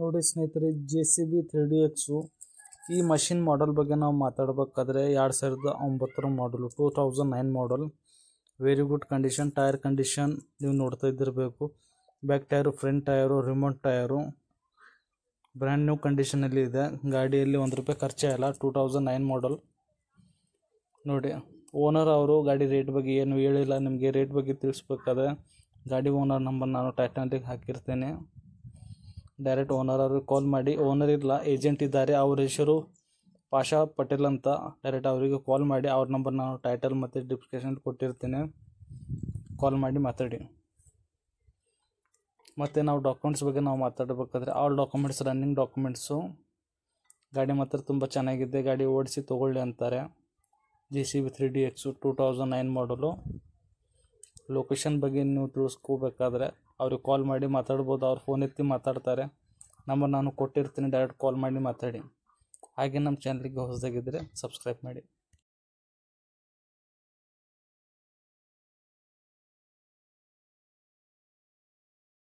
ನೋಡಿ ಸ್ನೇಹಿತರೆ, JCB 3DX ಈ ಮಷಿನ್ ಮಾಡೆಲ್ ಬಗ್ಗೆ ನಾವು ಮಾತಾಡಬೇಕಾದ್ರೆ 2009 model, 2009 model. Very good condition. Tyre condition ನೀವು ನೋಡ್ತಾ ಇದ್ದಿರಬೇಕು. Back tyre, front tyre, remote tyre brand new ಕಂಡೀಷನಲ್ಲಿ ಇದೆ. ಗಾಡಿಯಲ್ಲಿ ₹1 ಖರ್ಚೇ ಇಲ್ಲ. 2009 ಮಾಡಲ್. ನೋಡಿ, ಓನರ್ ಅವರು ಗಾಡಿ ರೇಟ್ ಬಗ್ಗೆ ಏನು ಹೇಳಿಲ್ಲ. ನಿಮಗೆ ರೇಟ್ ಬಗ್ಗೆ ತಿಳಿಸ್ಬೇಕಾದ್ರೆ ಗಾಡಿ ಓನರ್ ನಂಬರ್ ನಾನು ಟೈಟಲ್ಗೆ ಹಾಕಿರ್ತೇನೆ. ಡೈರೆಕ್ಟ್ ಓನರ್ ಅವ್ರಿಗೆ ಕಾಲ್ ಮಾಡಿ, ಓನರ್ ಇಲ್ಲ ಏಜೆಂಟ್ ಇದ್ದಾರೆ, ಅವ್ರ ಹೆಸರು ಪಾಷಾ ಪಟೇಲ್ ಅಂತ. ಡೈರೆಕ್ಟ್ ಅವರಿಗೆ ಕಾಲ್ ಮಾಡಿ, ಅವ್ರ ನಂಬರ್ ನಾನು ಟೈಟಲ್ ಮತ್ತು ಡಿಸ್ಕ್ರಿಪ್ಷನ್ ಕೊಟ್ಟಿರ್ತೇನೆ. ಕಾಲ್ ಮಾಡಿ ಮಾತಾಡಿ. ಮತ್ತು ನಾವು ಡಾಕ್ಯುಮೆಂಟ್ಸ್ ಬಗ್ಗೆ ನಾವು ಮಾತಾಡಬೇಕಾದ್ರೆ ಆಲ್ ಡಾಕ್ಯುಮೆಂಟ್ಸ್ ರನ್ನಿಂಗ್ ಡಾಕ್ಯುಮೆಂಟ್ಸು. ಗಾಡಿ ಮಾತ್ರ ತುಂಬ ಚೆನ್ನಾಗಿದೆ, ಗಾಡಿ ಓಡಿಸಿ ತೊಗೊಳ್ಳಿ ಅಂತಾರೆ. JCB 3DX 2009 ಮಾಡಲು. ಲೊಕೇಶನ್ ಬಗ್ಗೆ ನೀವು ತಿಳಿಸ್ಕೋಬೇಕಾದ್ರೆ ಅವ್ರಿಗೆ ಕಾಲ್ ಮಾಡಿ ಮಾತಾಡ್ಬೋದು. ಅವ್ರು ಫೋನ್ ಎತ್ತಿ ಮಾತಾಡ್ತಾರೆ. ನಂಬರ್ ನಾನು ಕೊಟ್ಟಿರ್ತೀನಿ, ಡೈರೆಕ್ಟ್ ಕಾಲ್ ಮಾಡಿ ಮಾತಾಡಿ. ಹಾಗೆ ನಮ್ಮ ಚಾನಲ್ಗೆ ಹೊಸದಾಗಿದ್ದರೆ ಸಬ್ಸ್ಕ್ರೈಬ್ ಮಾಡಿ.